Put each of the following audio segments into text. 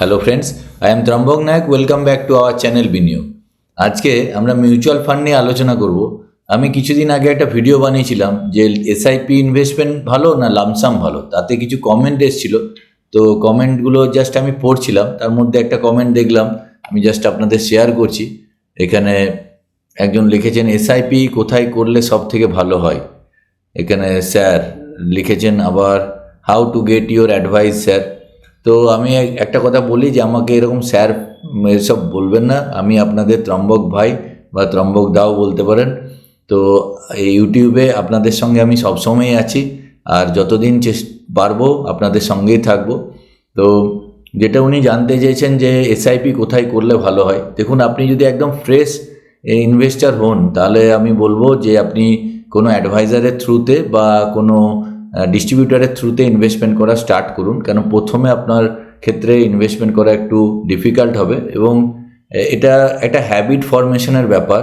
Hello friends, I am Trambak Nayak. Welcome back to our channel Biniyog. আজকে আমরা mutual fund নিয়ে আলোচনা করব। আমি কিছুদিন আগে একটা ভিডিও বানিয়েছিলাম যে এসআইপি ইনভেস্টমেন্ট ভালো না লামসাম ভালো, তাতে কিছু কমেন্ট এসেছিল। তো কমেন্টগুলো জাস্ট আমি পড়ছিলাম, তার মধ্যে একটা কমেন্ট দেখলাম, আমি জাস্ট আপনাদের শেয়ার করছি। এখানে একজন লিখেছেন এসআইপি কোথায় করলে সব থেকে ভালো হয়। এখানে স্যার লিখেছেন আবার how to get your advice sir. তো আমি একটা কথা বলি যে আমাকে এরকম স্যার এসব বলবেন না, আমি আপনাদের ত্রম্বক ভাই বা ত্রম্বক দাও বলতে পারেন। তো এই ইউটিউবে আপনাদের সঙ্গে আমি সবসময়ই আছি, আর যতদিন পারবো আপনাদের সঙ্গেই থাকবো। তো যেটা উনি জানতে চেয়েছেন যে এসআইপি কোথায় করলে ভালো হয়, দেখুন আপনি যদি একদম ফ্রেশ ইনভেস্টার হন তাহলে আমি বলবো যে আপনি কোনো অ্যাডভাইজারের থ্রুতে বা কোনো ডিস্ট্রিবিউটারের থ্রুতে ইনভেস্টমেন্ট করা স্টার্ট করুন, কেন প্রথমে আপনার ক্ষেত্রে ইনভেস্টমেন্ট করা একটু ডিফিকাল্ট হবে এবং এটা একটা হ্যাবিট ফরমেশনের ব্যাপার।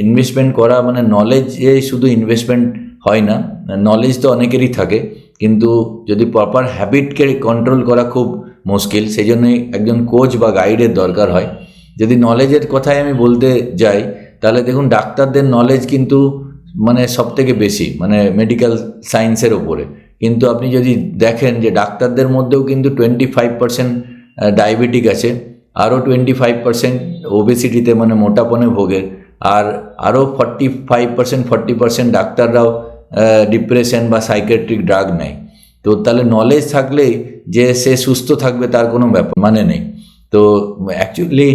ইনভেস্টমেন্ট করা মানে নলেজে শুধু ইনভেস্টমেন্ট হয় না, নলেজ তো অনেকেরই থাকে, কিন্তু যদি প্রপার হ্যাবিটকে কন্ট্রোল করা খুব মুশকিল, সেই জন্যই একজন কোচ বা গাইডের দরকার হয়। যদি নলেজের কথাই আমি বলতে যাই তাহলে দেখুন ডাক্তারদের নলেজ কিন্তু মানে সব থেকে বেশি, মানে মেডিকেল সায়েন্সের ওপরে। কিন্তু আপনি যদি দেখেন যে ডাক্তারদের মধ্যেও কিন্তু 25% ডায়াবেটিক আছে, আরও 25% ওবেসিটিতে মানে মোটাপনে ভোগে, আর আরও 40% ডাক্তাররাও ডিপ্রেশন বা সাইকিয়াট্রিক ড্রাগ নেয়। তো তাহলে নলেজ থাকলেই যে সে সুস্থ থাকবে তার কোনো ব্যাপার মানে নেই। তো অ্যাকচুয়ালি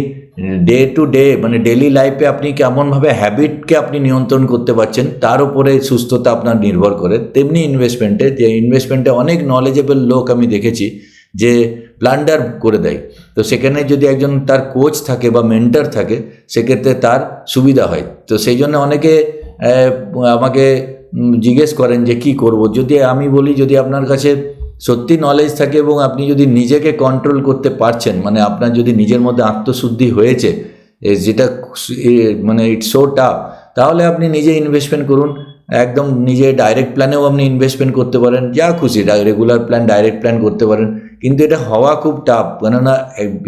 ডে টু ডে মানে ডেলি লাইফে আপনি কেমনভাবে হ্যাবিটকে আপনি নিয়ন্ত্রণ করতে পারছেন তার উপরে সুস্থতা আপনার নির্ভর করে। তেমনি ইনভেস্টমেন্টে অনেক নলেজেবল লোক আমি দেখেছি যে ব্লান্ডার করে দেয়। তো সেখানে যদি একজন তার কোচ থাকে বা মেন্টর থাকে সেক্ষেত্রে তার সুবিধা হয়। তো সেই জন্য অনেকে আমাকে জিজ্ঞেস করেন যে কি করব। যদি আমি বলি, যদি আপনার কাছে সত্যি নলেজ থাকে এবং আপনি যদি নিজেকে কন্ট্রোল করতে পারছেন, মানে আপনার যদি নিজের মধ্যে আত্মশুদ্ধি হয়েছে, যেটা মানে ইটস সো টাফ, তাহলে আপনি নিজে ইনভেস্টমেন্ট করুন। একদম নিজে ডাইরেক্ট প্ল্যানেও আপনি ইনভেস্টমেন্ট করতে পারেন, যা খুশি রেগুলার প্ল্যান, ডাইরেক্ট প্ল্যান করতে পারেন। কিন্তু এটা হওয়া খুব টাফ, কেননা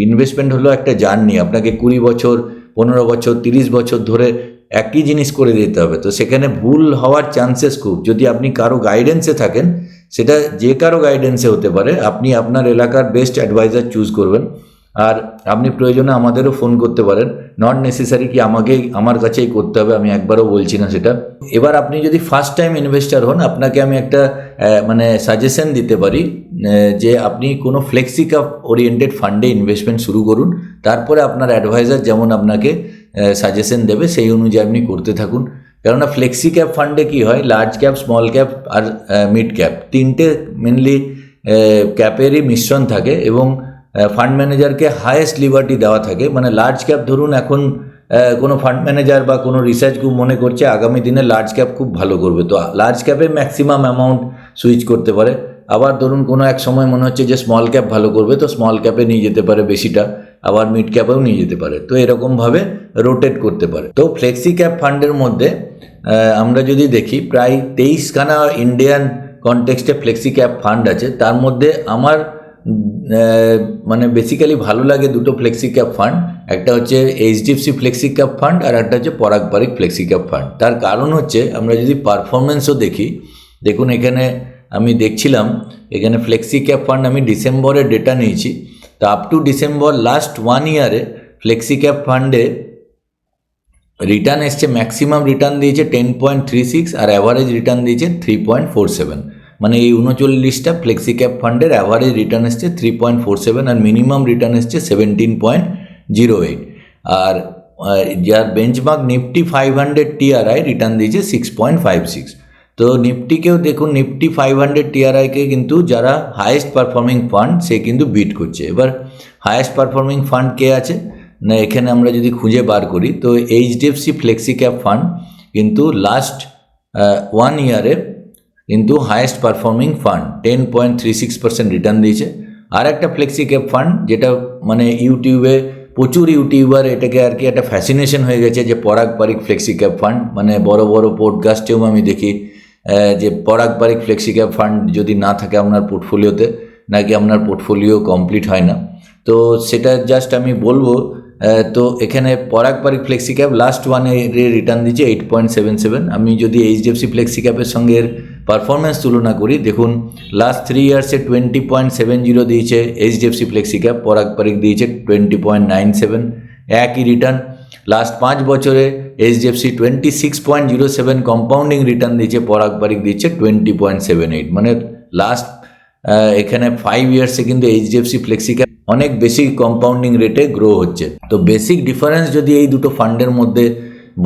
ইনভেস্টমেন্ট হলো একটা জার্নি। আপনাকে 20 বছর, 15 বছর, 30 বছর ধরে একই জিনিস করে দিতে হবে। তো সেখানে ভুল হওয়ার চান্সেস খুব। যদি আপনি কারো গাইডেন্সে থাকেন, সেটা যে কারো গাইডেন্সে হতে পারে, আপনি আপনার এলাকার বেস্ট অ্যাডভাইজার চুজ করবেন। আর আপনি প্রয়োজনে আমাদেরও ফোন করতে পারেন, নট নেসেসারি কি আমার কাছেই করতে হবে, আমি একবারও বলছি না সেটা। এবার আপনি যদি ফার্স্ট টাইম ইনভেস্টার হন, আপনাকে আমি একটা মানে সাজেশন দিতে পারি যে আপনি কোনো ফ্লেক্সি ক্যাপ ওরিয়েন্টেড ফান্ডে ইনভেস্টমেন্ট শুরু করুন। তারপরে আপনার অ্যাডভাইজার যেমন আপনাকে সাজেশন দেবে সেই অনুযায়ী আপনি করতে থাকুন। কেননা ফ্লেক্সি ক্যাপ ফান্ডে কী হয়, লার্জ ক্যাপ, স্মল ক্যাপ আর মিড ক্যাপ, তিনটে মেনলি ক্যাপেরই মিশ্রণ থাকে এবং ফান্ড ম্যানেজারকে হায়েস্ট লিবার্টি দেওয়া থাকে। মানে লার্জ ক্যাপ ধরুন এখন কোনো ফান্ড ম্যানেজার বা কোনো রিসার্চ গ্রুপ মনে করছে আগামী দিনে লার্জ ক্যাপ খুব ভালো করবে, তো লার্জ ক্যাপে ম্যাক্সিমাম অ্যামাউন্ট সুইচ করতে পারে। আবার ধরুন কোনো এক সময় মনে হচ্ছে যে স্মল ক্যাপ ভালো করবে, তো স্মল ক্যাপে নিয়ে যেতে পারে বেশিটা, আবার মিড ক্যাপেও নিয়ে যেতে পারে। তো এরকমভাবে রোটেট করতে পারে। তো ফ্লেক্সি ক্যাপ ফান্ডের মধ্যে আমরা যদি দেখি প্রায় 23খানা ইন্ডিয়ান কনটেক্সটে ফ্লেক্সি ক্যাপ ফান্ড আছে। তার মধ্যে আমার মানে বেসিক্যালি ভালো লাগে দুটো ফ্লেক্সি ক্যাপ ফান্ড, একটা হচ্ছে এইচডিএফসি ফ্লেক্সি ক্যাপ ফান্ড আর একটা হচ্ছে পরাগ পারিক ফ্লেক্সি ক্যাপ ফান্ড। তার কারণ হচ্ছে আমরা যদি পারফরমেন্সও দেখি, দেখুন এখানে আমি দেখছিলাম, এখানে ফ্লেক্সি ক্যাপ ফান্ড আমি ডিসেম্বরের ডেটা নিয়েছি। তো আপ টু ডিসেম্বর লাস্ট 1 ইয়ারে ফ্লেক্সি ক্যাপ ফান্ডে রিটার্ন এসছে, ম্যাক্সিমাম রিটার্ন দিয়েছে 10.36 আর অ্যাভারেজ রিটার্ন দিয়েছে 3.47। মানে এই 39টা ফ্লেক্সি ক্যাপ ফান্ডের অ্যাভারেজ রিটার্ন এসছে 3.47 আর মিনিমাম রিটার্ন এসছে 17.08। আর যার বেঞ্চমার্ক নিফটি 500 টিআরআই রিটার্ন দিয়েছে 6.56। তো নিফটিকেও দেখুন, নিফটি 500 টিআরআইকে কিন্তু যারা হায়েস্ট পারফর্মিং ফান্ড সে কিন্তু বিট করছে। এবার হায়েস্ট পারফর্মিং ফান্ড কে আছে না, এখানে আমরা যদি খুঁজে বার করি তো এইচডিএফসি ফ্লেক্সি ক্যাপ ফান্ড কিন্তু লাস্ট 1 ইয়ারে কিন্তু হায়েস্ট পারফর্মিং ফান্ড 10.36% রিটার্ন দিয়েছে। আর একটা ফ্লেক্সি ক্যাপ ফান্ড যেটা মানে ইউটিউবে প্রচুর ইউটিউবার এটাকে আর কি একটা ফ্যাসিনেশন হয়ে গেছে যে পরাগ পারিক ফ্লেক্সি ক্যাপ ফান্ড, মানে বড় বড় পডকাস্টেও আমি দেখি যে পরাগ পারিক ফ্লেক্সি ক্যাপ ফান্ড যদি না থাকে আপনার পোর্টফোলিওতে, নাকি আপনার পোর্টফোলিও কমপ্লিট হয় না। তো সেটা জাস্ট আমি বলবো। তো এখানে পরাগ পারিক ফ্লেক্সি ক্যাপ লাস্ট ওয়ানে রিটার্ন দিচ্ছে 8.77। আমি যদি এইচডিএফসি ফ্লেক্সি ক্যাপের সঙ্গে এর পারফরমেন্স তুলনা করি, দেখুন লাস্ট 3 ইয়ার্সে 20.70 দিয়েছে এইচডিএফসি ফ্লেক্সি ক্যাপ, পরাগ পারিক দিয়েছে 20.97, একই রিটার্ন। লাস্ট 5 বছরে এইচডিএফসি 26.07 কম্পাউন্ডিং রিটার্ন দিয়েছে, পরাগ পারিক দিচ্ছে 20.78। মানে লাস্ট এখানে 5 ইয়ার্সে কিন্তু এইচডিএফসি ফ্লেক্সি ক্যাপ অনেক বেশি কম্পাউন্ডিং রেটে গ্রো হচ্ছে। তো বেসিক ডিফারেন্স যদি এই দুটো ফান্ডের মধ্যে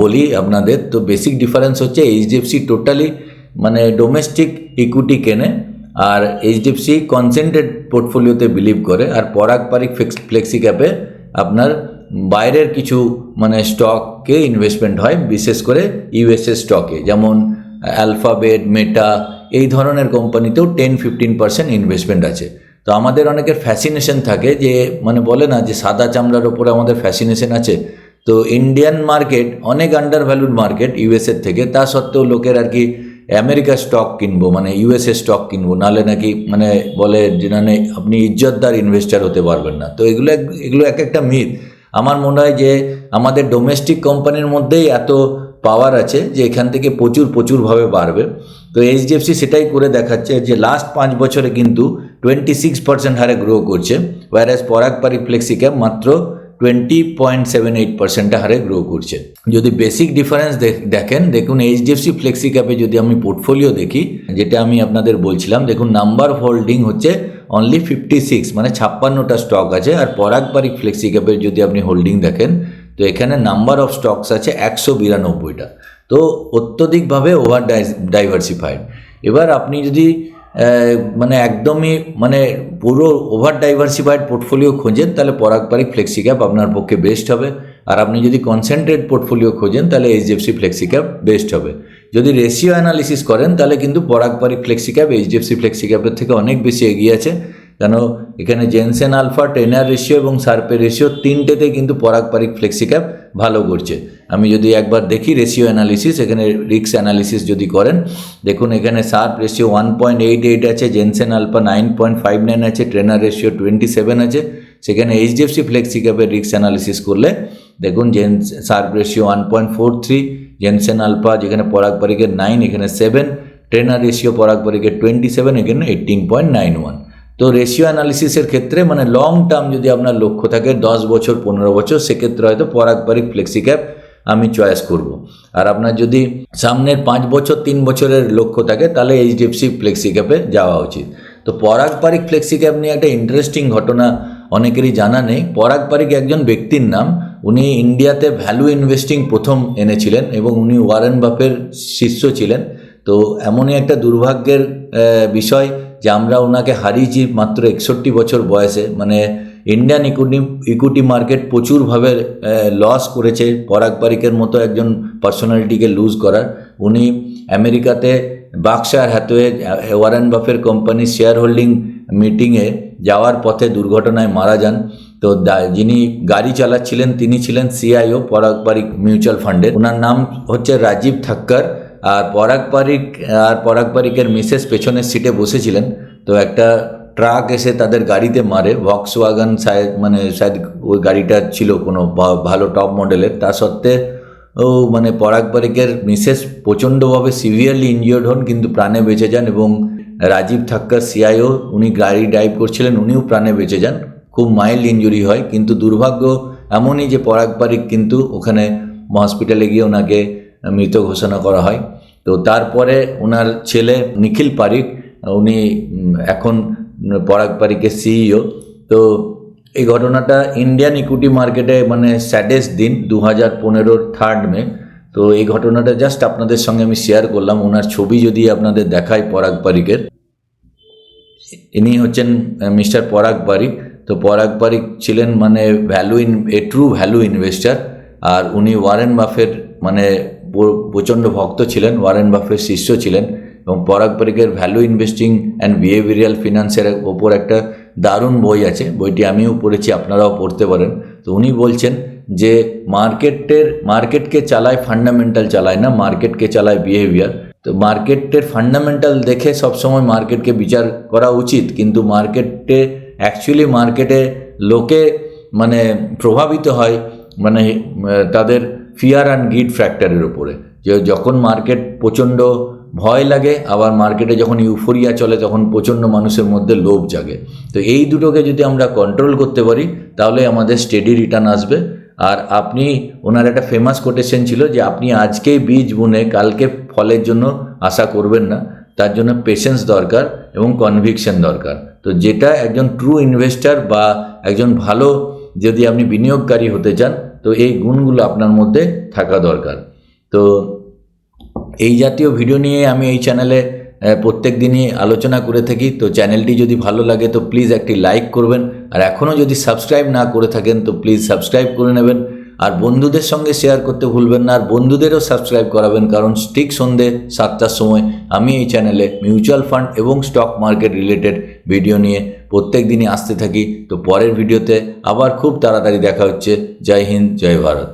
বলি আপনাদের, তো বেসিক ডিফারেন্স হচ্ছে এইচডিএফসি টোটালি মানে ডোমেস্টিক ইকুইটি কেনে, আর এইচডিএফসি কনসেন্ট্রেড পোর্টফোলিওতে বিলিভ করে, আর পরাগ পারিক ফ্লেক্সি ক্যাপে আপনার বাইরের কিছু মানে স্টকে ইনভেস্টমেন্ট হয়, বিশেষ করে ইউএসএ স্টকে, যেমন অ্যালফাবেট, মেটা, এই ধরনের কোম্পানিতেও 10-15% ইনভেস্টমেন্ট আছে। তো আমাদের অনেকের ফ্যাসিনেশন থাকে যে মানে বলে না যে সাদা চামড়ার ওপরে আমাদের ফ্যাসিনেশন আছে। তো ইন্ডিয়ান মার্কেট অনেক আন্ডার ভ্যালুড মার্কেট ইউএসএর থেকে, তা সত্ত্বেও লোকের আর কি আমেরিকা স্টক কিনবো, মানে ইউএসএ স্টক কিনবো, নাহলে নাকি মানে বলে যে মানে আপনি ইজ্জতদার ইনভেস্টার হতে পারবেন না। তো এগুলো এক একটা মিথ। আমার মনে হয় যে আমাদের ডোমেস্টিক কোম্পানির মধ্যেই এত পাওয়ার আছে যে এখান থেকে প্রচুরভাবে বাড়বে। তো এইচডিএফসি সেটাই করে দেখাচ্ছে যে লাস্ট 5 বছরে কিন্তু 26% হারে গ্রো করছে, ওয়ারাস পরাগ পারিক ফ্লেক্সি ক্যাপ মাত্র 20.78% হারে গ্রো করছে। যদি বেসিক ডিফারেন্স দেখুন এইচডিএফসি ফ্লেক্সি ক্যাপে যদি আমি পোর্টফোলিও দেখি, যেটা আমি আপনাদের বলছিলাম, দেখুন নাম্বার অফ হোল্ডিং হচ্ছে অনলি 56, মানে 56টা স্টক আছে। আর পরাগ পারিক ফ্লেক্সি ক্যাপের যদি আপনি হোল্ডিং দেখেন, তো এখানে নাম্বার অফ স্টকস আছে 192টা। তো অত্যধিকভাবে ওভার ডাইভার্সিফাইড। এবার আপনি যদি মানে একদমই মানে পুরো ওভার ডাইভার্সিফাইড পোর্টফোলিও খোঁজেন, তাহলে পরাগ পারিক ফ্লেক্সি ক্যাপ আপনার পক্ষে বেস্ট হবে। আর আপনি যদি কনসেন্ট্রেট পোর্টফোলিও খোঁজেন, তাহলে এইচডিএফসি ফ্লেক্সি ক্যাপ বেস্ট হবে। যদি রেশিও অ্যানালিসিস করেন, তাহলে কিন্তু Parag Parikh flexi cap HDFC flexi ক্যাপের থেকে অনেক বেশি এগিয়ে আছে, কেন এখানে জেনসেন আলফা, টেনার রেশিও এবং সার্পে রেশিও তিনটেতে কিন্তু পরাগ পারিক ফ্লেক্সি ক্যাপ ভালো করছে। আমি যদি একবার দেখি রেশিও অ্যানালিসিস, এখানে রিস্ক অ্যানালিসিস যদি করেন, দেখুন এখানে সার্প রেশিও 1.88 আছে, জেনসেন আলফা 9.59 আছে, ট্রেনার রেশিও 27 আছে। সেখানে এইচডিএফসি ফ্লেক্সি ক্যাপের রিস্ক অ্যানালিসিস করলে দেখুন সার্প রেশিও 1.43, জেনসেন আলফা যেখানে পরাগ পারিকের 9, এখানে 7, ট্রেনার রেশিও পরাগ পারিকের 27, এখানে 18.91। তো রেশিও অ্যানালিসিসের ক্ষেত্রে মানে লং টার্ম যদি আপনার লক্ষ্য থাকে 10 বছর 15 বছর, সেক্ষেত্রে হয়তো পরাগ পারিক ফ্লেক্সি ক্যাপ আমি চয়েস করব। আর আপনার যদি সামনের 5 বছর 3 বছরের লক্ষ্য থাকে, তাহলে এইচডিএফসি ফ্লেক্সি ক্যাপে যাওয়া উচিত। তো পরাগ পারিক ফ্লেক্সি ক্যাপ নিয়ে একটা ইন্টারেস্টিং ঘটনা অনেকেরই জানা নেই। পরাগ পারিক একজন ব্যক্তির নাম, উনি ইন্ডিয়াতে ভ্যালু ইনভেস্টিং প্রথম এনেছিলেন এবং উনি ওয়ারেন বাফের শিষ্য ছিলেন। তো এমনই একটা দুর্ভাগ্যের বিষয় যে আমরা ওনাকে হারিয়েছি মাত্র 61 বছর বয়সে। মানে ইন্ডিয়ান ইকুইটি মার্কেট প্রচুরভাবে লস করেছে পরাগ পারিকের মতো একজন পার্সোনালিটিকে লুজ করার। উনি আমেরিকাতে বার্কশায়ার হ্যাথওয়ে ওয়ারেন বাফের কোম্পানির শেয়ার হোল্ডিং মিটিংয়ে যাওয়ার পথে দুর্ঘটনায় মারা যান। তো যিনি গাড়ি চালাচ্ছিলেন তিনি ছিলেন সিআইও পরাগ পারিক মিউচুয়াল ফান্ডের, ওনার নাম হচ্ছে রাজীব থাক্কর। আর পরাগ পারিকের মিসেস পেছনের সিটে বসেছিলেন। তো একটা ট্রাক এসে তাদের গাড়িতে মারে, ভক্সওয়াগন শায়দ ওই গাড়িটা ছিল কোনো ভালো টপ মডেলের। তা সত্ত্বে মানে পরাগ পারিকের মিসেস প্রচণ্ডভাবে সিভিয়ারলি ইনজিওর্ড হন, কিন্তু প্রাণে বেঁচে যান। এবং রাজীব থাক্কর সিআইও, উনি গাড়ি ড্রাইভ করছিলেন, উনিও প্রাণে বেঁচে যান। খুব মাইল্ড ইনজুরি হয়, কিন্তু দুর্ভাগ্য এমনই যে পরাগ পারিক কিন্তু ওখানে হসপিটালে গিয়ে ওনাকে মৃত ঘোষণা করা হয়। তো তারপরে ওনার ছেলে নিখিল পারিক, উনি এখন পরাগ পারিকের সিইও। তো এই ঘটনাটা ইন্ডিয়ান ইকুইটি মার্কেটে মানে স্যাডেস্ট দিন 2015 3 মে। তো এই ঘটনাটা জাস্ট আপনাদের সঙ্গে আমি শেয়ার করলাম। ওনার ছবি যদি আপনাদের দেখায় পরাগ পারিকের, ইনি হচ্ছেন মিস্টার পরাগ পারিক। তো পরাগ পারিক ছিলেন মানে ট্রু ভ্যালু ইনভেস্টার। আর উনি ওয়ারেন বাফের মানে প্রচণ্ড ভক্ত ছিলেন, ওয়ারেন বাফের শিষ্য ছিলেন। এবং পরাগ পারিকের ভ্যালু ইনভেস্টিং অ্যান্ড বিহেভিয়ারাল ফিনান্সের ওপর একটা দারুণ বই আছে, বইটি আমিও পড়েছি, আপনারাও পড়তে পারেন। তো উনি বলছেন যে মার্কেটকে চালায় ফান্ডামেন্টাল চালায় না, মার্কেটকে চালায় বিহেভিয়ার। তো মার্কেটের ফান্ডামেন্টাল দেখে সবসময় মার্কেটকে বিচার করা উচিত, কিন্তু মার্কেটে অ্যাকচুয়ালি মার্কেটে লোকে মানে প্রভাবিত হয় মানে তাদের ফিয়ার অ্যান্ড গ্রিড ফ্যাক্টরের উপরে, যে যখন মার্কেট প্রচণ্ড ভয় লাগে, আবার মার্কেটে যখন ইউফোরিয়া চলে তখন প্রচণ্ড মানুষের মধ্যে লোভ জাগে। তো এই দুটোকে যদি আমরা কন্ট্রোল করতে পারি তাহলে আমাদের স্টেডি রিটার্ন আসবে। আর আপনি, ওনার একটা ফেমাস কোটেশন ছিল যে আপনি আজকেই বীজ বুনে কালকে ফলের জন্য আশা করবেন না, তার জন্য পেশেন্স দরকার এবং কনভিকশন দরকার। তো যেটা একজন ট্রু ইনভেস্টার বা একজন ভালো যদি আপনি বিনিয়োগকারী হতে চান, তো এই গুণগুলো আপনার মধ্যে থাকা দরকার। তো এই জাতীয় ভিডিও নিয়ে আমি এই চ্যানেলে প্রত্যেক দিনই আলোচনা করে থাকি। তো চ্যানেলটি যদি ভালো লাগে তো প্লিজ একটি লাইক করবেন, আর এখনও যদি সাবস্ক্রাইব না করে থাকেন তো প্লিজ সাবস্ক্রাইব করে নেবেন, আর বন্ধুদের সঙ্গে শেয়ার করতে ভুলবেন না, আর বন্ধুদেরও সাবস্ক্রাইব করাবেন, কারণ ঠিক সন্ধ্যে 7টার সময় আমি এই চ্যানেলে মিউচুয়াল ফান্ড এবং স্টক মার্কেট রিলেটেড ভিডিও নিয়ে প্রত্যেক দিনই আসতে থাকি। তো পরের ভিডিওতে আবার খুব তাড়াতাড়ি দেখা হচ্ছে। জয় হিন্দ, জয় ভারত।